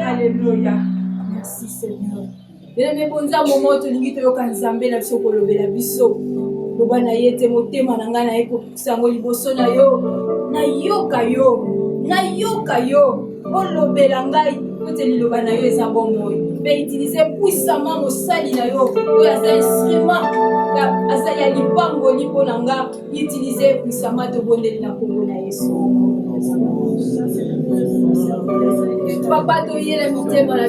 Alléluia. Merci Seigneur. Bien bonza moment tolingi toyoka nzambe na biso kolobela biso. Loba na yete motema na ngana eko sango liboso na yo. Na yoka yo. Olobela ngai kote liloba na yo eza bongo. Mais utiliser puissamment mosali na yo. Oyo aza instrument asa ya lipango lipo na nga utiliser puissamment to bondeli na kombo na Yesu. Papa to yele mitema na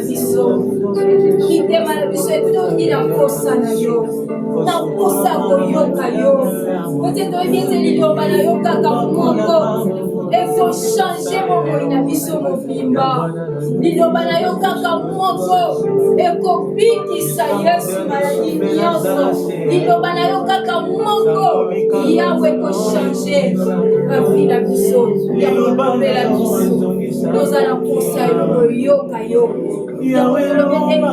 biso etongi na posa na yo na posa koyoka yo kote toyebi liloba na yo kaka moko efo change bomoi na biso mobimba liloba na yo kaka moko ekobikisa Yesu maladi nyonso liloba na yo kaka moko yawe ekochange bavi na biso ya kobela biso tozala posa yokoyoka yo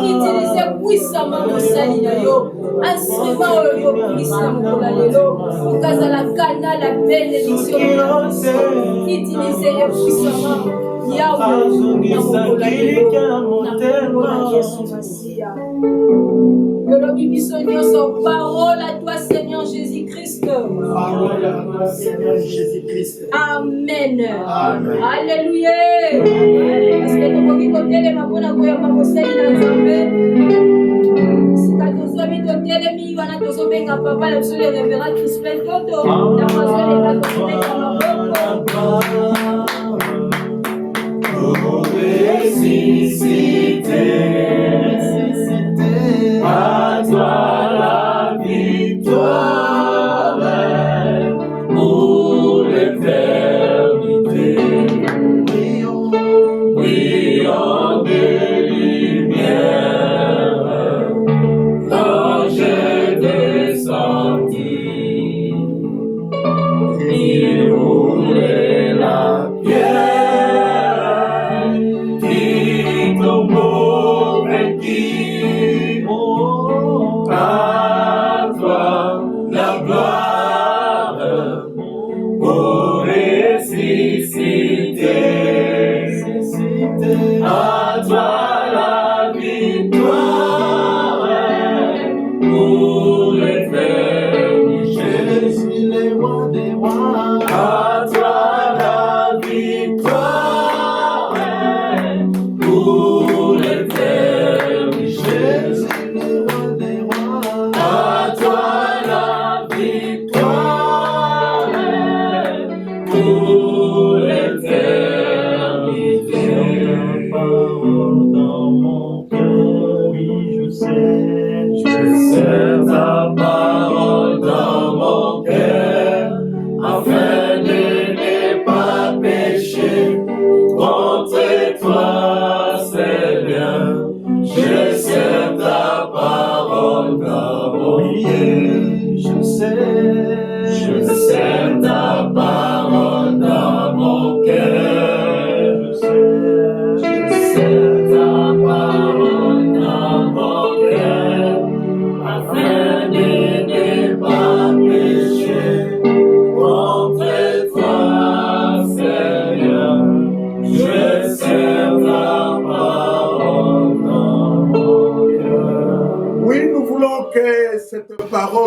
utilize puissamment mosali na yo instrument oyo yopulisa mokola lelo okazala kana la bénédiction utilize ye puissamment yawe na mokola lelo na mokola Yesu Masiya. Yolobi biso nyonso parole à toi Seigneur Jésus-Christ. Parole à toi Seigneur Jésus-Christ. Amen. Amen. Alléluia. Parce que nous pouvons côté ma bonne koyamba mosali na Nzambe. Sika tozomi totelemi wana tozobenga papa la biso le révérend Crispin Toto. Na mazole na tozobenga maboko. À toi la victoire pour l'éternité. Brillant de lumière, l'ange est descendu. Il roulait la pierre qui tombeau.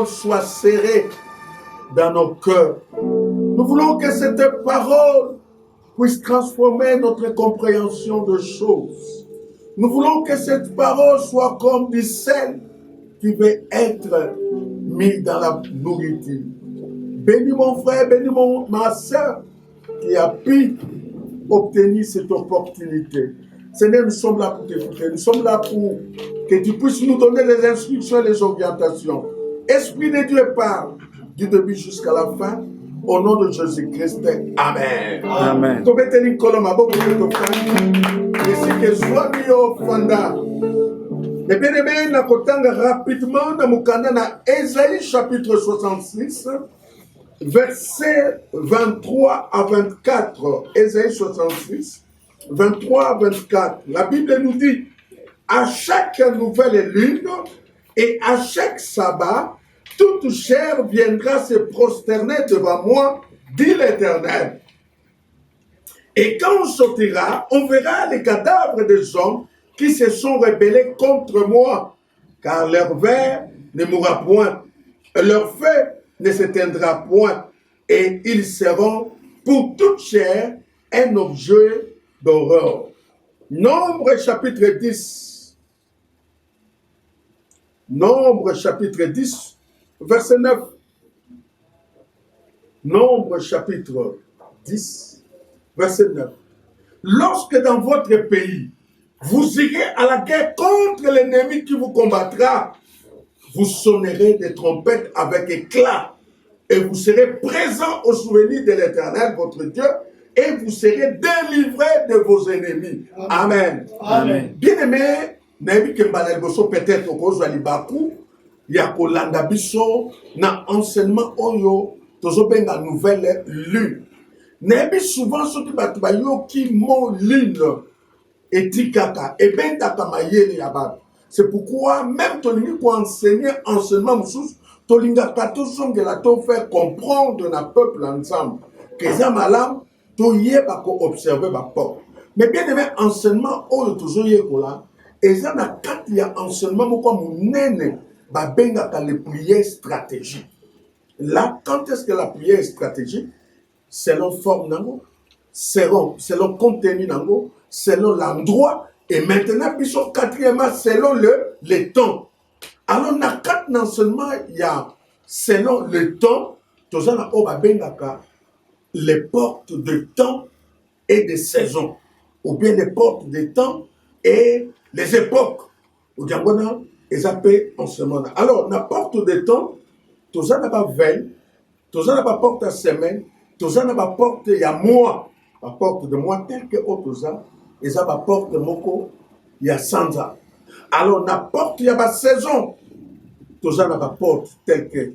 parole soit serrée dans nos cœurs. Nous voulons que cette parole puisse transformer notre compréhension de choses. Nous voulons que cette parole soit comme du sel qui veut être mis dans la nourriture. Bénis mon frère, bénis ma soeur qui a pu obtenir cette opportunité. Seigneur, nous sommes là pour t'écouter. Nous sommes là pour que tu puisses nous donner les instructions et les orientations. Esprit de Dieu parle du début jusqu'à la fin. Au nom de Jésus-Christ. Amen. Amen. Mais bien aimé, na kotanga rapidement na mukanda na Ésaïe chapitre 66, versets 23 à 24. Ésaïe 66, 23 à 24. La Bible nous dit, à chaque nouvelle lune et à chaque sabbat, toute chair viendra se prosterner devant moi, dit l'Éternel. Et quand on sortira, on verra les cadavres des hommes qui se sont rebellés contre moi, car leur ver ne mourra point, leur feu ne s'éteindra point, et ils seront pour toute chair un objet d'horreur. Nombre chapitre 10. Nombre chapitre 10, verset 9. Nombre chapitre 10, verset 9. Lorsque dans votre pays, vous irez à la guerre contre l'ennemi qui vous combattra, vous sonnerez des trompettes avec éclat et vous serez présents au souvenir de l'Éternel, votre Dieu, et vous serez délivrés de vos ennemis. Amen. Amen. Bien-aimé, Nabi Kembalel Bosso peut-être au cause de Bakou, ya kolanda biso na enseignement oyo tozo benga nouvelle lune. Nabi souvent ce qui batu ba yo ki mon lune etikaka et bendaka mayele ya ba. C'est pourquoi même tolingi ko enseigner enseignement moussous tolinga kato songela to faire comprendre na peuple ensemble que ça malam to yeba ko observer ba port. Mais bien aimé enseignement oyo tozo yekola et ça na kati ya enseignement moko munene ba bengaka les prières stratégiques. Là, quand est-ce que la prière est stratégique? Selon forme nango, selon contenu nango, selon l'endroit, et maintenant, puis son quatrièmement, selon le temps. Alors, dans quatre enseignements, il y a selon le temps, tous en a bengaka les portes de temps et de saison, ou bien les portes de temps et les époques. Au Diambona, ils appellent enseignement. Alors, la porte de temps, tous en a pas veille, tous en a pas porte à semaine, tous en a pas porte il y a mois, la porte de mois tel que autres ans, ils ont pas porte moko il y a 100 ans. Alors, la porte il y a pas saison, tous en a pas porte tel que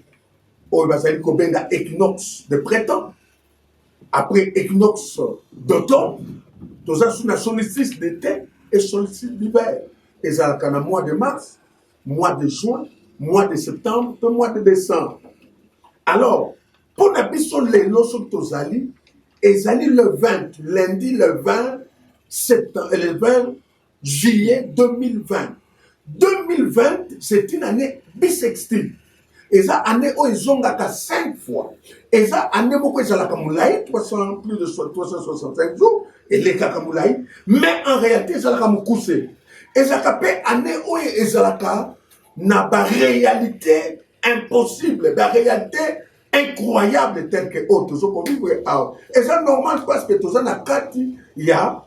oh, il va s'agir qu'on benga équinoxe de printemps, après équinoxe d'automne, tous en a solstice d'été et solstice d'hiver. Et ça a un mois de mars, mois de juin, mois de septembre, et mois de décembre. Alors, pour la bison les notions tozali, ezali le 20, lundi le 20 septembre, le 20 juillet 2020. 2020, c'est une année bissextile. Et ça, année où ils ont 5 fois. Et ça, année où ils ont plus de 365 jours, et les kakamoulaï, mais en réalité, ils ont coussé. Et ça, année où ils ont na ba réalité impossible, ba réalité incroyable telle que autres sont vivre. Et ça normal parce que tout ça na kati il y a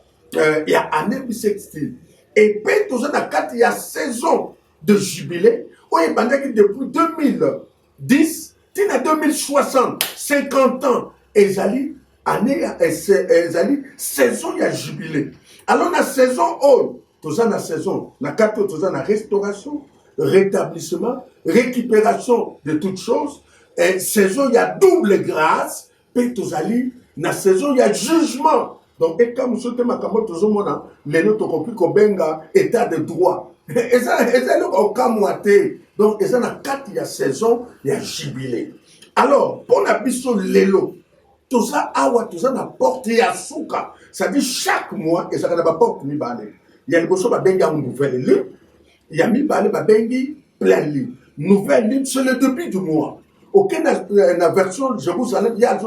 année bissextile. Et puis tout ça na kati il y a saison de jubilé. Où il pendant que depuis 2010 tina 2060 50 ans ezali année ezali saison il y a jubilé. Alors la saison oh tout ça na saison na kati tout ça na restauration, rétablissement, récupération de toutes choses. Et saison, il y a double grâce. Puis, dans saison, il y a jugement. Donc, et comme je te dis, les notes ont compris qu'il y a état de droit. Et ça, au cas moité. Donc, et ça, dans 4, il y a saison, il y a jubilé. Alors, pour la biso l'élo, tout ça, tout ça, n'apporte à souka. Ça dit chaque mois, et ça, n'a pas porte mi balé. Il y a une chose, il y a une nouvelle lune. Il y a mi balé, bengi plein lit. nouvelle ligne, c'est le début du mois. Aucune version Jérusalem, il y a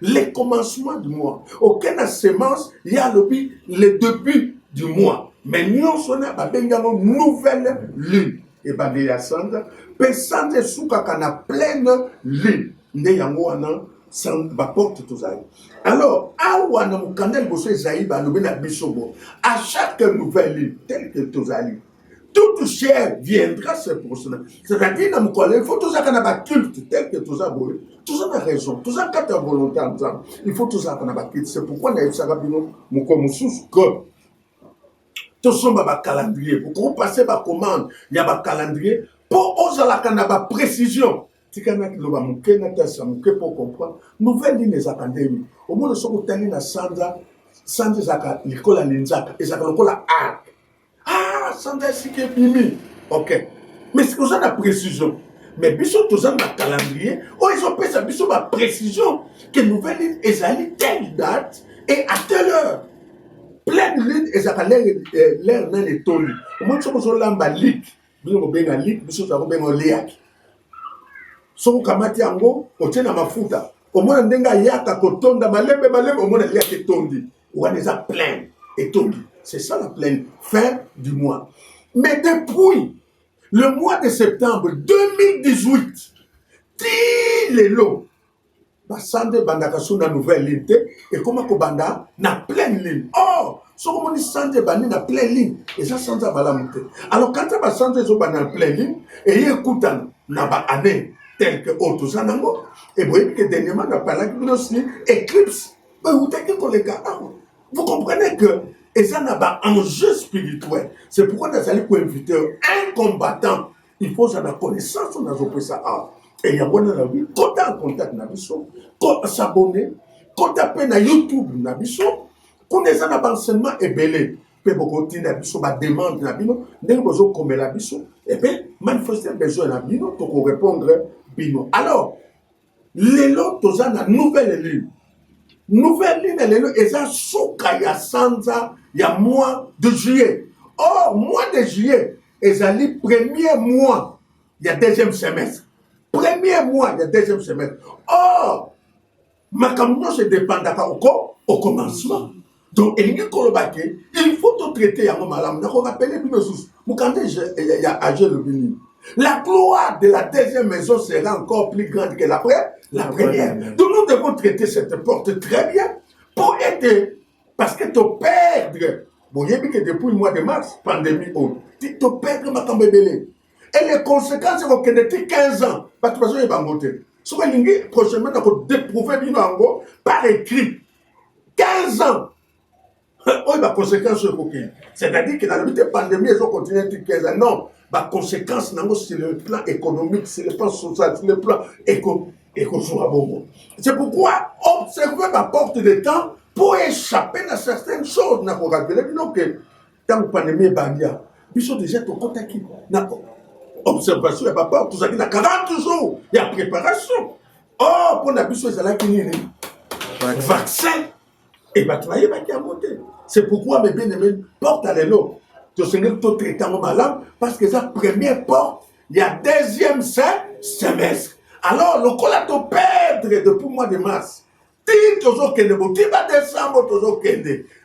les commencements du mois. Aucune sémence, il y a le début du mois. Mais nous, on a une nouvelle lune. Et bien, il y a Sandra. Personne ne sait qu'on a pleine lune. Il y a une porte tout ça. Alors, à chaque nouvelle lune, telle que tout ça, toute chair viendra se prosterner. C'est-à-dire, il faut tout ça qu'on a culte tel que tout ça, tout ça a raison, tout ça quand tu as volonté ensemble, il faut tout ça qu'on a culte. C'est pourquoi on a eu ça rapidement, que tout ça va calendrier. Pour qu'on passe par commande, il y a un calendrier. Pour oser la canaba précision. Si on a pour comprendre, nouvelle ligne des académies. Au moins, nous sommes allés à Sanda, l'école à l'Inzaka, et ça l'école à Arc. Ah, Sanda, c'est qui est pimi. Ok. Mais c'est pour ça la précision. Mais bisous, tout ça, dans le calendrier, ils ont fait ça, bisous, ma précision, que nouvelle ligne est allée telle date et à telle heure. Pleine lune, et ça a l'air dans les tolus. Au moins, si on a un lit, bisous, on a un lit, bisous, on a un léak. Si on a un lit, on tient à ma fouta. Au moins, on a un yaka, kotonda, malembe, au moins, on a un yaka tondi. On a déjà plein et tondi. C'est ça la pleine fin du mois. Mais depuis le mois de septembre 2018, il est long. Basande bandaka na nouvelle ligne et comment ko banda na pleine ligne. Oh, so comme on dit sande bandi na pleine ligne et ça sande balamute. Alors quand tu vas sande so banda na pleine ligne et écoute na ba année tel que autres sanango et vous voyez que dernièrement na parlé que aussi éclipse. Vous vous comprenez que et ça n'a pas enjeu spirituel. C'est pourquoi nous allons inviter un combattant. Il faut avoir la connaissance, on a fait ça. Et il y a bon dans la vie, quand tu as un contact, quand tu s'abonner, quand tu as na YouTube, quand tu as un enseignement ébélé, tu peux continuer à demander la bino, tu peux comme la biso, et puis manifester besoin la bino pour répondre bino. Alors, les lots, tu as une nouvelle ligne. Nouvelle ligne, et ça, Soukaya Sanza, il y a mois de juillet. Or, mois de juillet, et ça, le premier mois, il y a deuxième semestre. Premier mois, il y a deuxième semestre. Or, ma camion se dépend au commencement. Donc, il faut tout traiter à mon malade. On va rappeler plus de choses. Il y a âgé le béni. La gloire de la deuxième maison sera encore plus grande que la première. Donc nous devons traiter cette porte très bien pour aider. Parce que tu perds. Bon, il y a que depuis le mois de mars, pandémie, tu perds ma cambébélé. Et les conséquences, c'est que depuis 15 ans, parce que il va monter. Si vous prochainement, on va déprouver par écrit. 15 ans. Il y a des conséquences. C'est-à-dire que dans le but de la pandémie, ils ont continué depuis 15 ans. Non. Les conséquences, c'est le plan économique, c'est le plan social, c'est le plan économique. C'est pourquoi observer ma porte de temps pour échapper à certaines choses. Nous avons rappelé que dans la pandémie, ils sont déjà au contact. Observation, il n'y a pas tout ça. Il y a 40 jours, il y a préparation. Oh, pour la biso, il y a vaccin. Et bien, tu vas y monter. C'est pourquoi mes bien-aimés portent à l'élo. Tu sais que tu traites en malade parce que sa première porte, il y a deuxième semestre. Alors, le col perdre depuis le mois de mars. Tu toujours que le motif va décembre, toujours que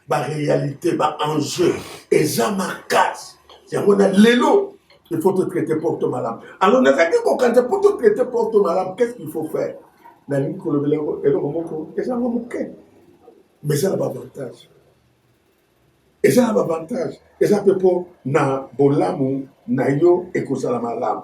la réalité, va enjeu. Et ça m'a casse. C'est un l'élo. Il faut te traiter porte malade. Alors, nous avons dit que quand tu peux te traiter porte malade, qu'est-ce qu'il faut faire? La ligne que le et le moment et ça va manquer. Mais ça n'a pas d'avantage. Et ça a un avantage. Et ça peut pas na bolamu na yo et que ça la malam.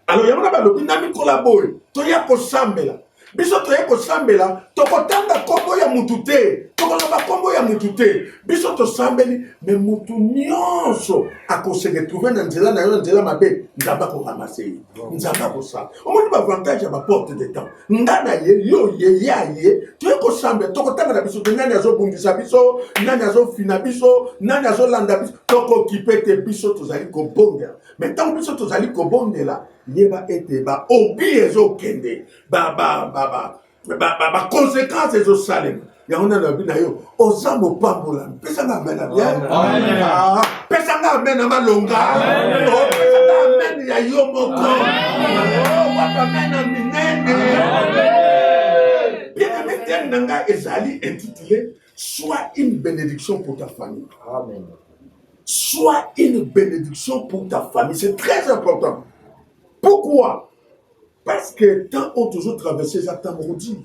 Alors il y a un peu de dynamique collaborer. Tu y a ko sambela. Biso tu y a ko sambela. Tu kotanga kombo ya mutute. Tu kolaba kombo ya mutute. Biso to sambeli mais mutu nyonso a ko se retrouver dans nzela na yo nzela mabe. Nzamba ko ramasser. Nzamba ko ça. Au moins le avantage à ma porte de temps. Ndana ye yo ye ya ye. Tu y a ko sambela. Tu kotanga na biso nani azo bundisa biso, nani azo fina biso, nani azo landa biso. Tu ko occuper tes biso to zali ko bonda. Mais tant biso to zali ko bonda là. Yeba ete ba obi ezo kende ba conséquences ezo salem ya on a la bina yo ozambo pambola pesa nga mena bien pesa nga mena malonga pesa nga mena ya yo moko. Wakamena minene. Bien-aimé, thème nanga ezali intitulé Sois une bénédiction pour ta famille. Amen. Sois une bénédiction pour ta famille. C'est très important. Pourquoi? Parce que tant on toujours traversé ça, tant maudit.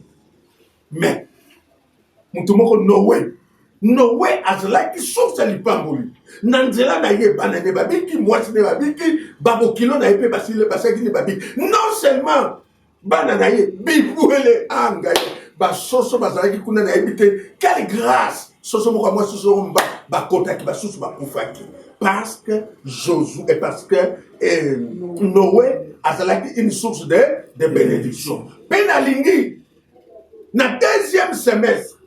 Mais, Noé azalaki sauf ça lipamboli. Nanzela na ye banane babiki, mwasi ne babiki, babokilo na ye pe basile basaki ne babiki. Non seulement banana ye bibouele angaye. Basoso bazalaki kuna na ebite. Quelle grâce! Soso moko moi soso mba bakota ki basusu bakufaki. Parce que Josué et parce que Noé azalaki une source de bénédiction. Penalingi na deuxième semestre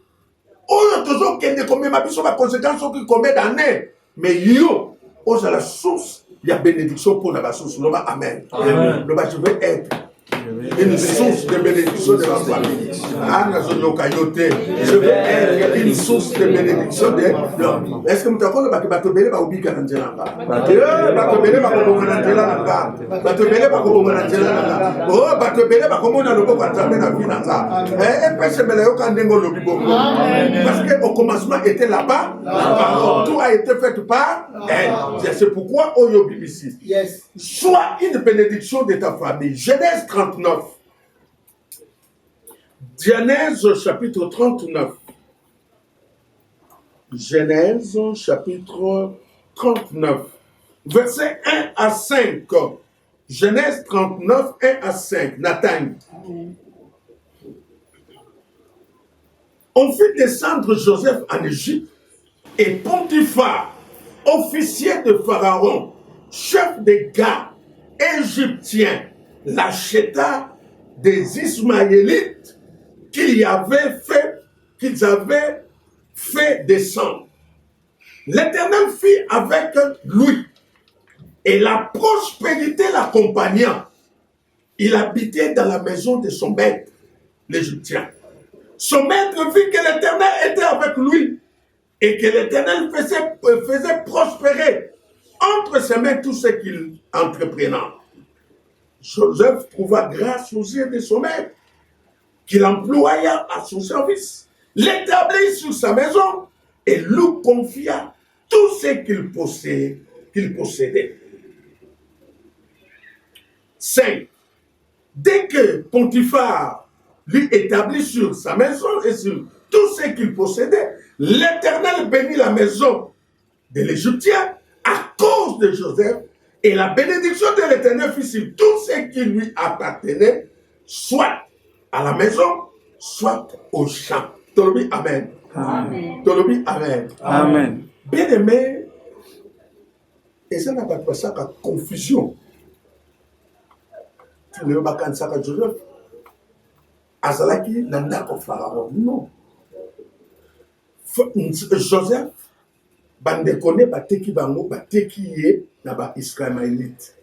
oyo tozo kende combien ma biso ba conséquences qui combien d'années mais yo oza la source il y a bénédiction pour la source. Loba amen. Amen. Loba je vais être une source de bénédiction de la famille. Je vais être une source de bénédiction de l'homme. Est-ce que vous avez dit que Batobele va oublier Kananjelanga? Batobele va oublier Kananjelanga. Batobele va oublier Kananjelanga. Oh, Batobele va oublier Kananjelanga. Et puis, c'est Belayo Kandengo Lobibo. Parce qu'au commencement était là-bas, tout a été fait par elle. C'est pourquoi Oyo Bibisi. Sois une bénédiction de ta famille. Genèse 39. Genèse chapitre 39. Genèse chapitre 39. Verset 1 à 5. Genèse 39, 1 à 5. Nathan. On fit descendre Joseph en Égypte et Potiphar, officier de Pharaon, chef des gardes égyptiens, l'acheta des Ismaélites qu'ils avaient fait descendre. L'Éternel fit avec lui et la prospérité l'accompagnant. Il habitait dans la maison de son maître, l'Égyptien. Son maître vit que l'Éternel était avec lui et que l'Éternel faisait prospérer entre ses mains tout ce qu'il entreprenait. Joseph trouva grâce aux yeux de son maître, qu'il employa à son service, l'établit sur sa maison et lui confia tout ce qu'il possédait. 5. Dès que Potiphar lui établit sur sa maison et sur tout ce qu'il possédait, l'Éternel bénit la maison de l'Égyptien à cause de Joseph, et la bénédiction de l'Éternel fut sur tout ce qui lui appartenait, soit à la maison, soit au champ. Tolobi amen. Amen. Tolobi amen. Amen. Bien aimé, et ça n'a pas de ça qu'à confusion. Tu ne vas pas ça qu'à Joseph. Azalaki nanda ko Pharaon. Non. Joseph, bande kone bateki bango bateki ye na ba Ismaélite.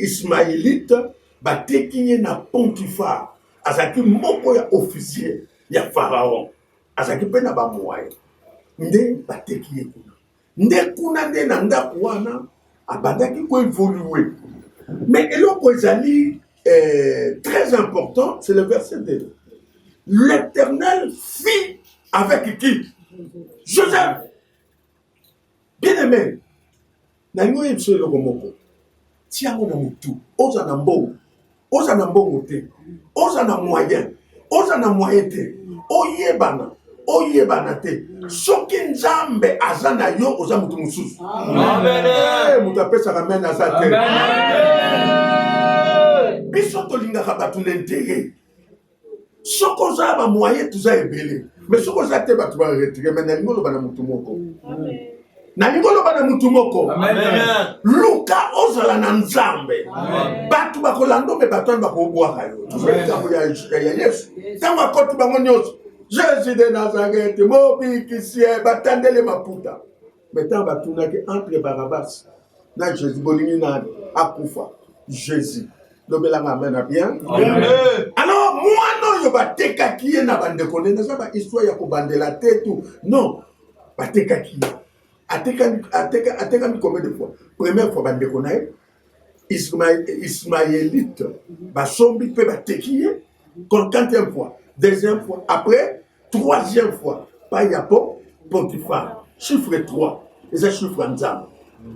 Ismaélite bateki ye na Potiphar. Azaki moko ya officier ya Pharaon. Azaki pe na ba moye. Nde bateki ye kuna. Nde kuna nde na ndako wana abandaki ko évoluer. Mais eloko ezali très important, c'est le verset 2. L'Éternel fit avec qui? Joseph. Bien-aimé, nango yebso eloko moko. Tiango na mutu, oza na mbongo, oza na mbongo te, oza na moyen te, oyebana te. Soki Nzambe aza na yo, oza mutu mususu. Amen. Mutu apesaka amen aza te. Amen. Biso tolingaka batu n'intérêt. Soko oza ba moyen tuza ebele. Mais soko oza te batu ba retire, mais nalingo loba na mutu moko. Amen. Nalingo loba na mutu moko. Amen. Luka ozala na Nzambe. Batu bakolando me batu bakobwaka yo. Tuzo ya Yesu. Tango akoti bango nyonso. Jésus de Nazareth, Mobikisie, Batandele Maputa. Maintenant, batunaki entre Barabbas. Na Jésus, Bolingi na Akufa. Jésus. Lobelanga amena bien. Amen. Alors, moi non, yo bateka kiye na bandekone. Na zaba histoire ya kobandela te tout. Non. Bateka kiye. Ateka mi combien de fois? Première fois bandekone. Ismaélite, Basombi peut batekiye, 40e fois, 2e fois, après, 3e fois, pas Yapo, Potiphar, chiffre 3, et c'est chiffre Nzam.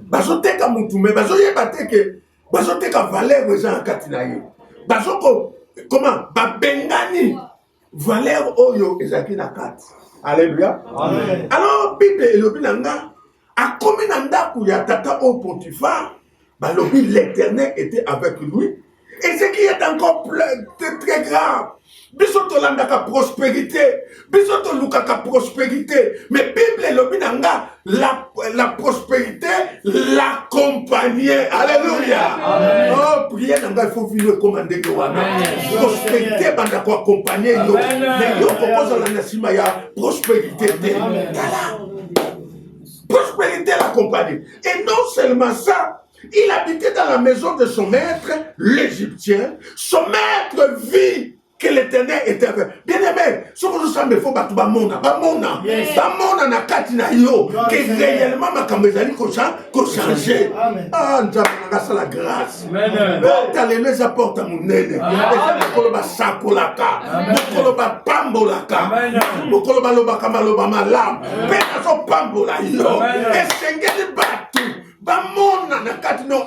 Bazoteka mutume, bazoyeba teke, bazoteka valeur aux gens en Katinaye. Bazoko, comment, babengani, valeur oyo, ezaki na kati. Alléluia. Amen. Alors, Bible elobi nanga, a komi na ndaku ya tata o Potiphar, balobi l'Éternel était avec lui. Et ce qui est encore très grave, bisoto landaka prospérité, bisoto lukaka prospérité, mais Bible elobi nanga, la prospérité l'accompagnait. Alléluia. Amen. Oh, prière nanga, il faut vivre comme un dégoûtant. Prospérité bandako accompagner yo, mais yo propose la nasima ya prospérité. Prospérité l'accompagnait. Et non seulement ça, il habitait dans la maison de son maître, l'Égyptien. Son maître vit que l'Éternel était avec. Bien aimé, ce que nous savons, il faut battre Bamona na katina yo, que réellement ma kamezali ko changer. Ah, nous avons ça la grâce. Quand les apporte à mon nene, mokoloba sakolaka, mokoloba pambolaka, mokoloba loba kamaloba malam, pena so pambola yo, esengeli batu. Bamona na kati no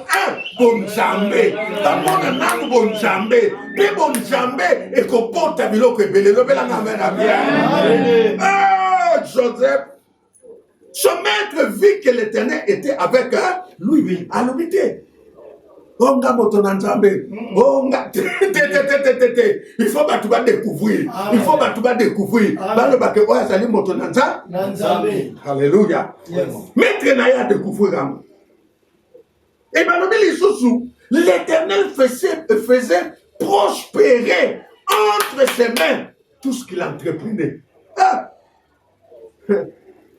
bonzambe, bamona nanu bonzambe, pe bonzambe e kopota biloko ebele lobela ngame na bien. Ah, Joseph, son maître vit que l'Éternel était avec lui. À l'hôpital. Onga motonanzambe, onga il faut battre découvrir, il faut battre découvrir. Balo bake oya sali motonanzambe. Alléluia. Maître na ya découvrir. Et bien, l'Éternel faisait prospérer entre ses mains tout ce qu'il entreprenait. Ah!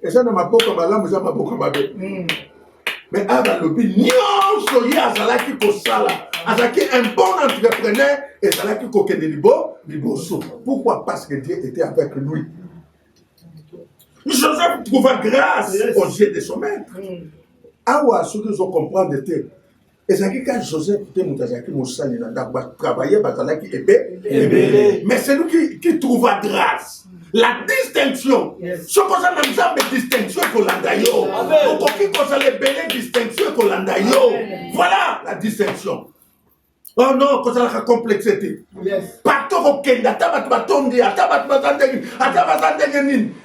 Et ça, dans ma boca, ça m'a boca, mais avant le but, nyonso ye azalaki kosala, azalaki un bon entrepreneur et azalaki kokende liboso. Pourquoi? Parce que Dieu était avec lui. Joseph trouva grâce aux yeux de son maître. Awa, ceux qui ont compris de terre. Et ça qui quand Joseph était moutazaki moussani n'a pas travaillé, bazalaki ébé. Mais c'est lui qui trouva grâce. La distinction. Ce qu'on a dans distinction pour l'andayo. Pour qu'on a les belles distinctions pour l'andayo. Voilà la distinction. Oh non, qu'on a la complexité. Partout au Kenya, tabatatondi, tabatatondi,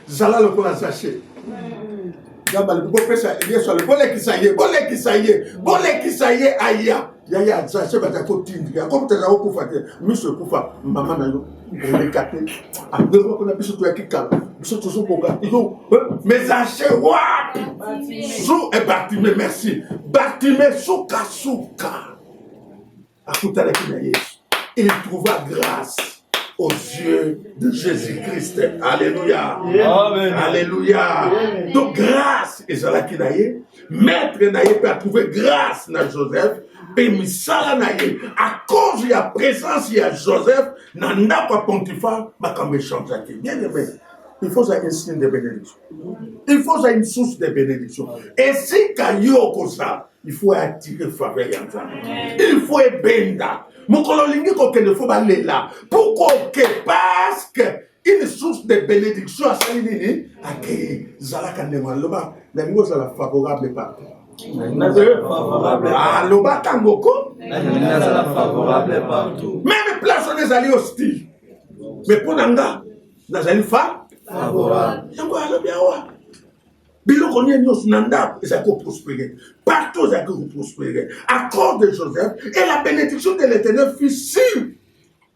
zala le qu'on a saché. Le bolé qui ça y est, aya. Yaya, ça c'est pas ta cotine. Comme tu as recouvert, monsieur Koufa, maman n'a pas récaté. Après, on a besoin de toi qui calme. Monsieur toujours pour gars. Mais acheter, wap! Sous et Bartimé, merci. Bartimé, souka, souka. À tout à l'heure, il trouva grâce aux yeux de Jésus-Christ. Alléluia. Amen. Alléluia. Donc, grâce, et ça qui naïe, maître naïe peut trouver grâce dans Joseph, et misala naïe, à cause de la présence de Joseph, n'a pas Potiphar, ma comme change. Bien aimé, il faut un signe de bénédiction. Il faut une source de bénédiction. Et si Kayo comme ça, il faut attirer faveur. Il faut benda. Pourquoi que parce que une source de bénédiction à Salinini a créé Zalaka Nemaloba, la mise à la favorable partout. Ah, l'oba Kangoko, favorable partout. même place on est allé hostile. Mais pour Nanga, Nazali favorable. Biloko nyos nanda, ça peut prospérer. Partout, ça peut prospérer. À cause de Joseph, et la bénédiction de l'Éternel fut sur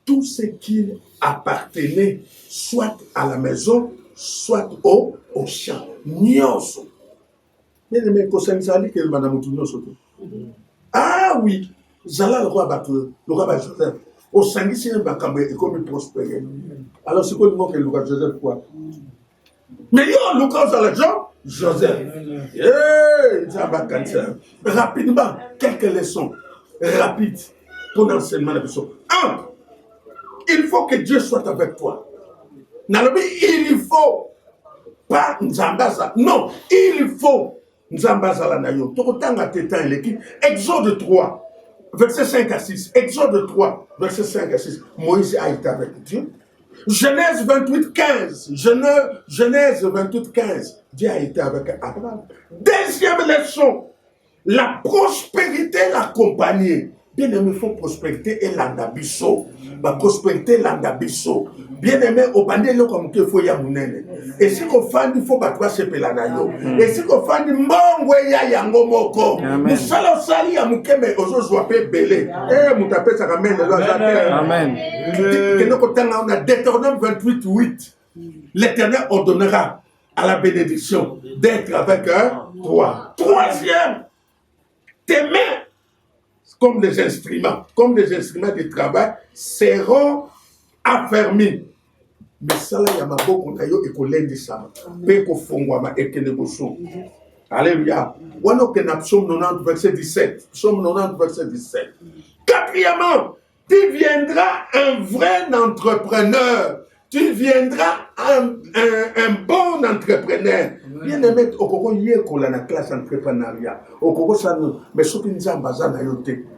tout ce qui appartenait, soit à la maison, soit au champ. Nyos. Ah oui, Zala le roi Batou, le roi Joseph. Au sanguis, il va comme prospérer. Alors, c'est quoi le mot que le roi Joseph quoi? Mais yo, le cas de l'argent, Joseph. Rapidement, quelques leçons rapides pour l'enseignement de la personne. 1. Il faut que Dieu soit avec toi. Il faut pas Nzambaza. Non, il faut Nzambaza la nayo. Exode 3. verset 5 à 6. Exode 3, verset 5 à 6. Moïse a été avec Dieu. Genèse 28, 15. Genèse 28, 15. Dieu a été avec Abraham. Deuxième leçon. La prospérité l'accompagnait. Bien aimé, il faut prospérité et l'andabiso. La prospérité l'andabiso. Bien aimé, au bandé, il faut qu'il y ait mounene. Et si qu'on fait, il faut battre ce pelanayo. Et si qu'on fait, il ya yango moko. Musala sali ya mukeme ozo zoape belé. Moutape ça ramène le Amen. On a Deutéronome 28, 8. L'Éternel ordonnera à la bénédiction d'être avec toi. Troisième, tes mains, comme des instruments de travail, seront affermis. Mais ça, il y a beaucoup de collègues de ça. Peko fongwama et kenegoso. Alléluia. On a Psaume 90, verset 17. Psaume 90, verset 17. Quatrièmement, tu viendras un vrai entrepreneur. Tu viendras un bon entrepreneur. Bien aimé, au Congo, il y a la classe entrepreneuriat. Au Congo, ça nous. Mais ce qui nous a besoin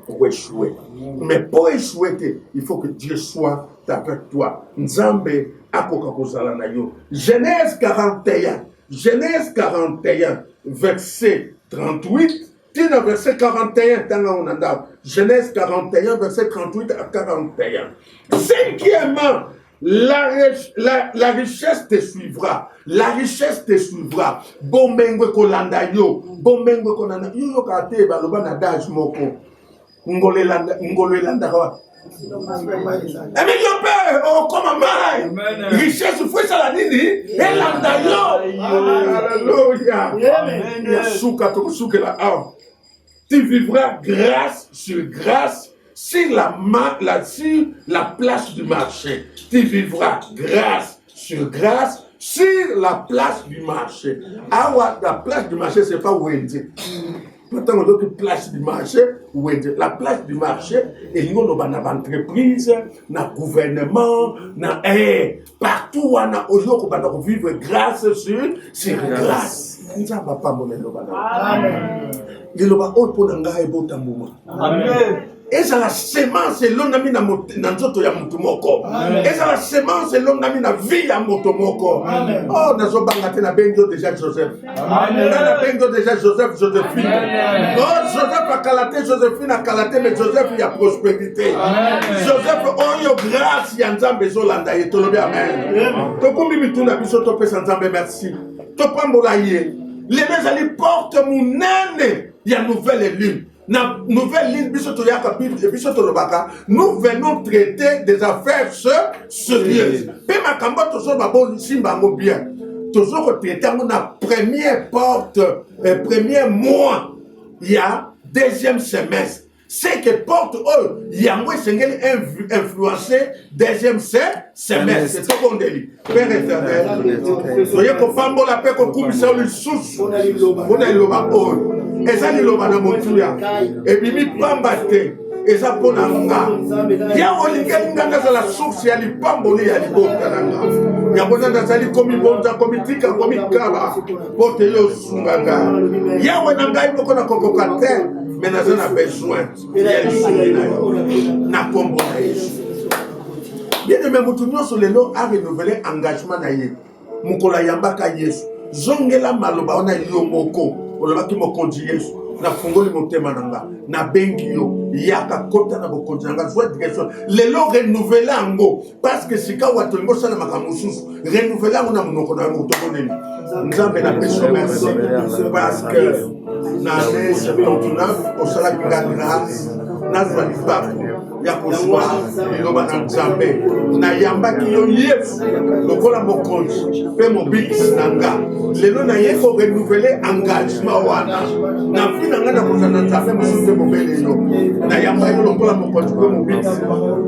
pour échouer. Mais pour échouer, il faut que Dieu soit avec toi. Nzambe akokakozala na yo. Genèse 41. Genèse 41, verset 38. Tina verset 41, tanga onanda. Genèse 41, verset 38 à 41. Cinquièmement, la richesse te suivra. La richesse te suivra. Bomengwe kolanda yo. Bomengwe kolanda yo. Yo kate baloba na daj moko. Ngolelanda kwa. Mais yo père, oh comme maman. Richesse fouet ça la nini. Elanda yo. Alléluia. Yasuka to suke la am. Tu vivras grâce sur grâce. Sur la place du marché, tu vivras grâce sur grâce sur la place du marché. Ah ouais, la place du marché, c'est pas Wendy. Pourtant, on dit que place du marché, Wendy. La place du marché, et nous, on a une entreprise, un gouvernement, partout, on a aujourd'hui vivre grâce sur grâce. Nous n'avons pas mon Amen. Amen. Et c'est la semence et l'on a mis dans notre moko. Et c'est la semence et l'on a mis dans la vie à motomoko. Oh, nous avons na bengo déjà Joseph. Amen. Na bengo déjà Joseph, Joséphine. Oh, Joseph a calaté, Joséphine a calaté, mais Joseph il y a prospérité. Joseph, oh, yo grâce, il y a Nzambe Zolanda et tout le bien. Amen. To kumbi mituna biso to pesa Nzambe merci. To pambolaye. Les gens allez porte mon nane. Il y a nouvelle lune. Na nouvelle ligne, nous venons traiter des affaires sérieuses. Mais ma campagne, toujours ma bonne simba bien. Toujours traiter la première porte, premier mois, il y a deuxième semestre. C'est que porte, il y a moins influencé deuxième semestre. C'est tout bon délit. Père éternel, soyez qu'on fasse la paix, qu'on coupe ça, le sous. On a le bas. Et ça, il y a un motuya. Et puis, il pamba te. Et ça, pour la nga. Il y a la source, il y a les pamboli, il y a les bons. Il y a des comme ils vont, comme ils tika, comme ils kaba. Pour te yo sungaga. Il y a un gars qui a kokokate. Mais nous avons besoin. Il y a les souvenirs. Na pombo na Yesu. Bien aimé, Moutounio sur le lot a renouvelé engagement na Yesu. Mukola yambaka Yesu. Zongela maloba ona yomoko. Olobaki mokonzi Yesu na fungoli motema nanga na bengi yo yaka kota na bokonzi nanga soit direction lelo renouveler ango parce que sika watongo sana makamususu renouveler ango na monoko na motokoneni nzambe na peso merci parce que na année 79 au sala grâce na zwali papo ya kozwa liloba na nzambe na yambaki yo Yesu lokola mokonzi pe mobikisi na nga lelo na ye ko renouveler engagement wana na vie na nga na kozana nzambe mosusu mobele yo na yamba yo lokola mokonzi pe mobikisi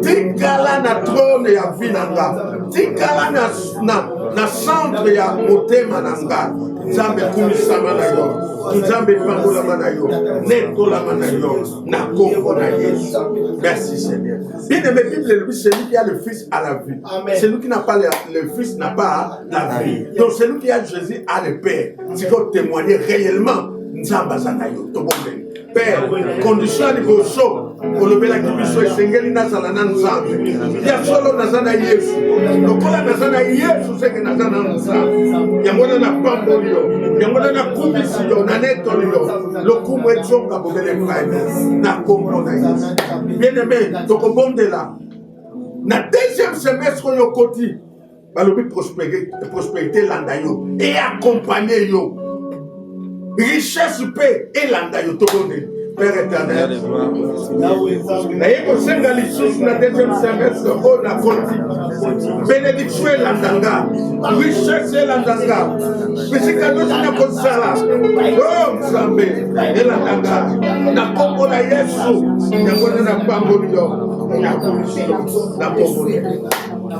tikala na trône ya vie na nga tikala na centre ya motema na nga nzambe kumisama na yo nzambe pangolama na yo netolama na yo na kombo na Yesu. Merci Seigneur. Bien aimé, Bible, celui qui a le Fils a la vie. Celui qui n'a pas le Fils n'a pas la vie. Donc celui qui a Jésus a le Père. Si vous témoignez réellement, Nzamba Zanayo, Tobombe. Père, condition de vos choses, olobelaki biso esengeli nazala na nzambe ya solo naza na yesu lokola naza na yesu seke naza na nzambe yango wana napamboli yo yango wana nakumisi yo nanetoli yo lokumu ezonga bobele epai na kombo na yesu bien-aimé tokobondela na deuxième semestre oyo koti balobi prospérité landa yo et accompagner yo richesse mpe elanda yo tokondeli Père éternel naye kosenga lisusu na deuxième semestre oyo na koti bénédiction elandanga richesse elandanga bisika nyonso na kosala o nzambe elandanga na kombo na yesu yango nde na pamboli yo na kombo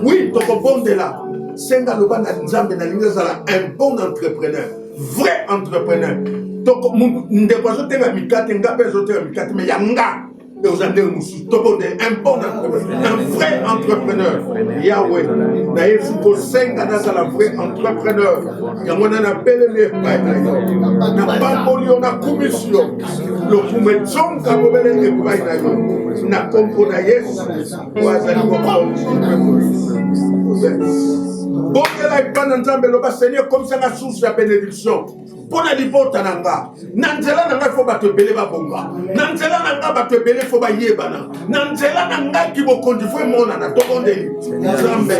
oui tokobondela senga loba na nzambe nalingi ezala un bon entrepreneur vrai entrepreneur ndeko azotenga mikate nga mpe azotenga mikate me yanga oza ndenge mosusu tobonde un bon entrepreneur un vrai entrepreneur yawe na yesu kosenga nazala vrai entrepreneur yango na napeleli epai na yo na pamboli yo nakumisi yo lokumu ezonga bobele epai na yo na kombo na yesu oyo azali bondela epai na nzambe loba seigneur komisanga source ya bénédiction mpona libota na nga na nzela na ngai fo bato ebele babonga na nzela na ngai bato ebele fo bayebana na nzela na ngai kibokondi fo emonana tokondeli nzambe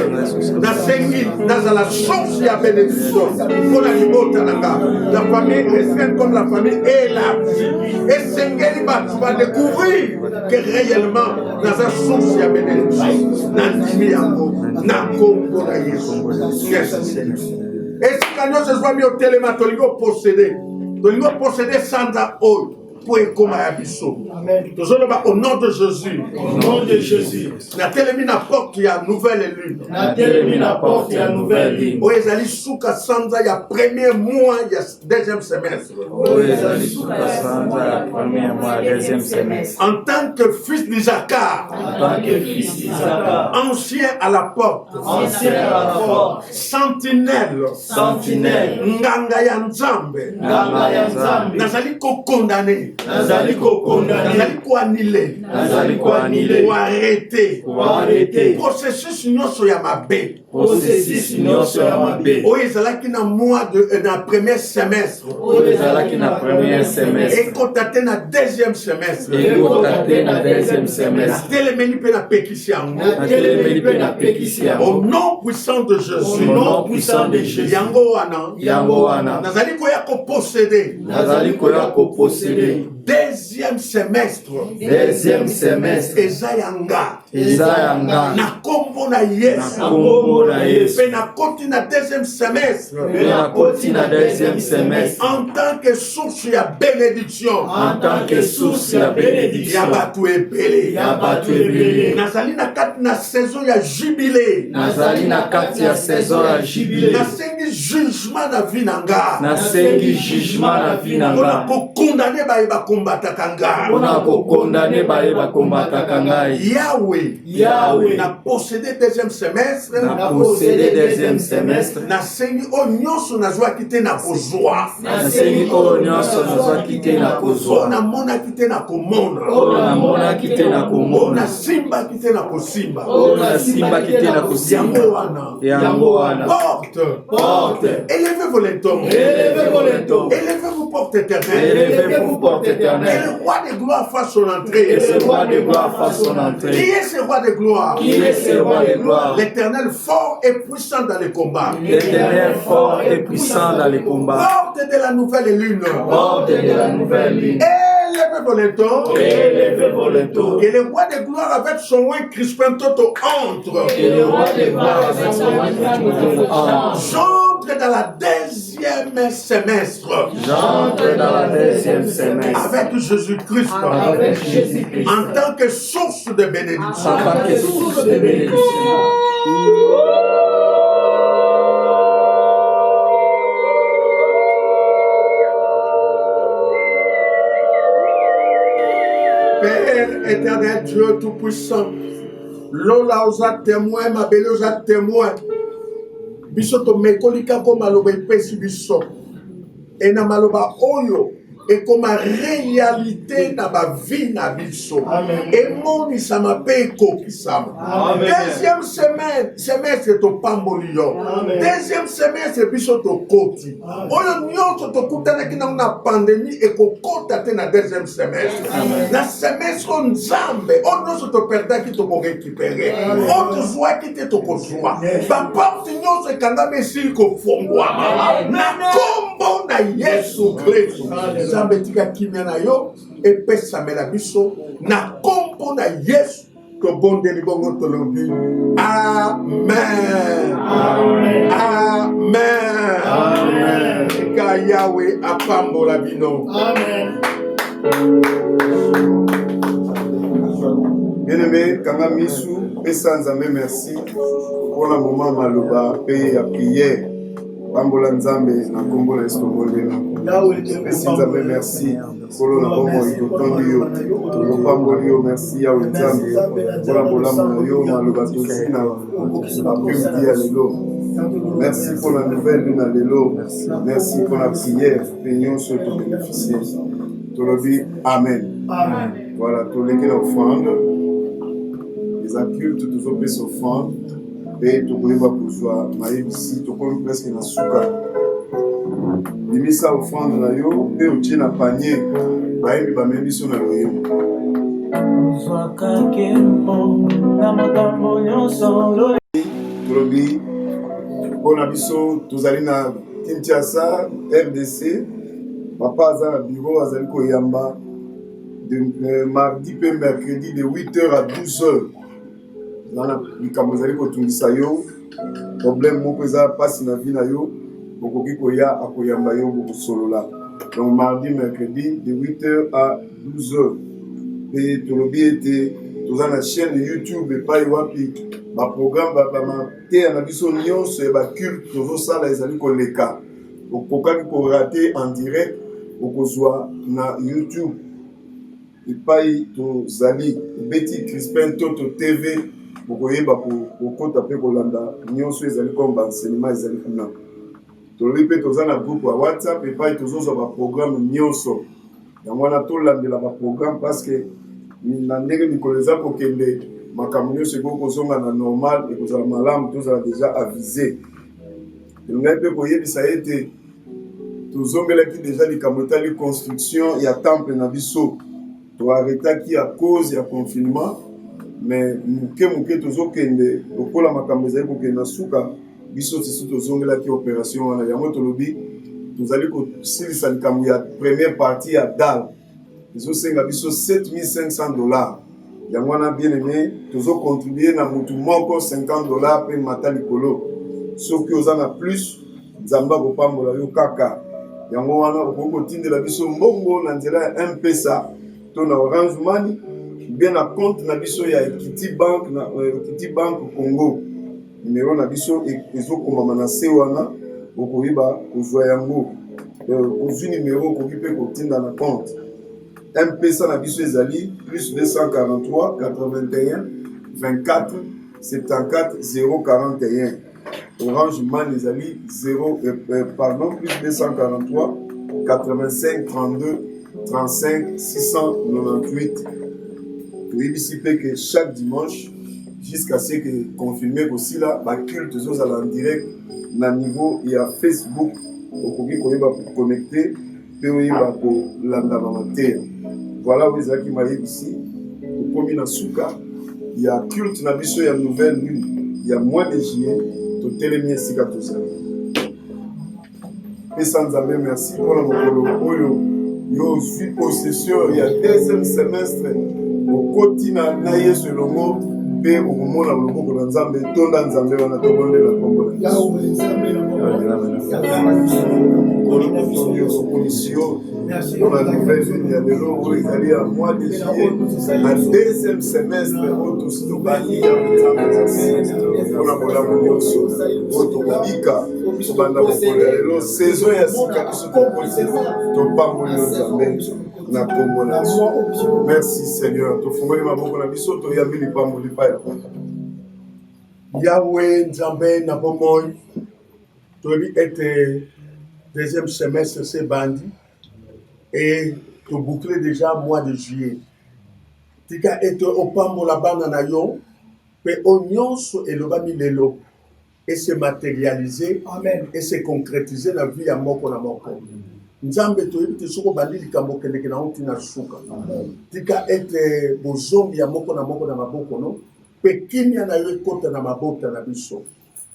nasengi nazala source ya bénédiction mpona libota na nga la famille restreinte comme la famille élargie esengeli bato badécouvrir que réellement naza source ya bénédiction nandimi yango na kombo na yesu esika nyonso ezwami otelema tolingi oposede sanza oyo mpo ekoma ya biso tozoloba au nom de jésus natelemi na porte ya nouvelle lune oyo ezali suka sanza ya premier mois ya deuxième semestre en tant que fils d'Isaacar ancien à la porte sentinelle nganga ya nzambe nazali kokondane nazali koanile koarete processus nyonso ya mabe oyo ezalaki na premier semestre ekota te na deuxième semestre natelemeli mpe napekisi yango au nom puissant de jésus yango wana nazali koya koposede deuxième semestre eza yanga na kombo na yesu mpe nakoti na deuxième semestre en tant que source ya bénédiction ya bato ebele nazali na kati na saison ya jubilé nasengi jugement na vie na nga mpona kokondane baye bakombataka ngai yawe na possédé deuxième semestre nasengi oyo nyonso nazwaki te na kozwa oyo namonaki te na komona oyo nasimbaki te na kosimba yango wana porte élevez vos lentons élevez vos portes éternelles et le roi de gloire fasse son entrée. Qui est ce roi de gloire? L'éternel fort et puissant dans les combats. Porte de la nouvelle lune. Élevez vos lentons. Et le roi de gloire avec son oint Crispin Toto entre. J'entre dans la deuxième semestre. Avec Jésus-Christ. En tant que source de bénédiction. Père éternel, Dieu tout-puissant, Lola osa témoin, ma belle osa témoin. Biso to mekolika ko maloba ipesi biso. Ena maloba oyo et comme réalité dans ma vie na biso. Et mon isama pe kokisama. Deuxième semestre to pambolio. Deuxième semestre biso to koti. Oyo nyonso to kutana kina na pandémie et kokota te na deuxième semestre. Na semestre nzambe on nyonso to perda ki to ko récupérer. On to joie ki te to ko joie. Ba porte nyonso kanda mesili ko fongwa. Na kombo na Yesu Kristo. Nzambe tika kimia na yo epesa mela biso na kombo na Yesu to bonde libongo to lobi. Amen. Amen. Amen. Ka Yahweh apambola bino. Amen. Bien-aimé, Kanga Misu, et sans ame merci pour le moment maloba, paye à prière. Pambola Nzambe, na kombo na Estobole. Et sans ame merci pour le moment itotondio. Yo pambolio merci à Nzambe pour la bolama yo maloba tosina. Après-midi à l'élo. Merci pour la nouvelle lune à l'élo. Merci pour la prière. Peignons sur ton bénéficier. Tolobi, Amen. Amen. Voilà, tous les offrandes. Les accultes, tous les pays s'offrandent. Et tout le monde va pouvoir maïs ici, tout le monde presque na souka. Limi sa offrande na yo, et au tien na panier, maïs ba même biso na yo. Tolobi, on a biso, tous allés na Kinshasa, RDC. Papa a un bureau à Zelko Yamba de mardi et mercredi de 8h à 12h. Dans le Kamazali Kotungisa yo, problème mon pesa passe na vie na yo, bokoki koya akoyamba yo boko solo là. Donc mardi mercredi de 8h à 12h. Et tout le bien était dans la chaîne YouTube et pas wapi ba programme ba te na biso nyonso e ba culte tozo sala ezali koleka. Bokoki ko rater en direct okozwa na YouTube epai tozali Betty Crispin Toto TV bokoyeba kokota mpe kolanda nyonso ezali comme baenseignement ezali kuna tolobi mpe toza na groupe ya WhatsApp epai tozozwa baprogramme nyonso yango wana tolandela baprogramme parce que na ndenge mikolo eza kokende makambo nyonso ekoki kozonga na normal ekozala malamu tozala déjà avisé elingai mpe koyebisa ete tozongelaki déjà likambo etali construction ya temple na biso toarretaki à cause ya confinement mais moke tozokende lokola makambo ezali kokende na suka biso sisu tozongelaki opération wana yango tolobi tozali kosilisa likambo ya première partie ya dalle ezosenga biso $7,500 yango wana bien aimé tozocontribue na mutu moko $50 mpe mata likolo soki oza na plus nzambe akopambola yo kaka yango wana okoki kotindela biso mbongo na nzela ya M-Pesa to na Orange Money bien na compte na biso ya Equity Bank na Equity Bank Congo numéro na biso ezokomama na se wana okoyiba kozwa yango ozwi numéro okoki mpe kotinda na compte M-Pesa na biso ezali plus 243 81 24 74 041 Orange Money ezali plus 243 85 32 35 698. Oui, ici que chaque dimanche, jusqu'à ce que confirmé aussi là, ma culte en direct, na niveau il y a Facebook, au qui va connecter, puis il va pour l'andamamater. Voilà où ils ont qui m'a ici, au premier na souka, il y a culte na biso, il y a nouvelle lune, il y a mois de juillet, tout télémien si qu'à tout ça. Et sans jamais merci pour le mokolo. Yo suis possession, il y a deuxième semestre. Au quotidien, na yesu longo pe okomona loboko na nzambe tonda nzambe wana tobondela kombo na Yesu. Dans la nouvelle ligne ya lelo oyo ezali ya mois de juillet na deuxième semestre oyo tositobali ya mpona bolamu nyonso oyo tokobika kobanda kokola lelo saison ya sika biso topamboli yo nzambe na kombo na Yesu. Merci Seigneur tofungoli maboko na biso toyambi lipamboli pa ya Yahweh nzambe na bomoi toyebi ete deuxième semestre se bandi Et tu boucler déjà mois de juillet. Tika ete opambola bana na yo, pe onyonso elobami lelo, et se matérialiser, Amen. et se concrétiser la vie à moko na moko. Nzambe toyebi te soko bandi likambo keleke na oti na suka. Tika ete bozombi ya moko na maboko no, pe kimia na yo ekota na mabota na biso.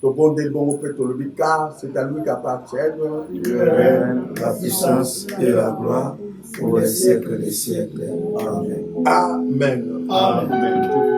Tobondeli bongo pe tolobi car c'est à lui qu'appartiennent Le règne, la puissance et la gloire pour les siècles des siècles. Amen. Amen. Amen.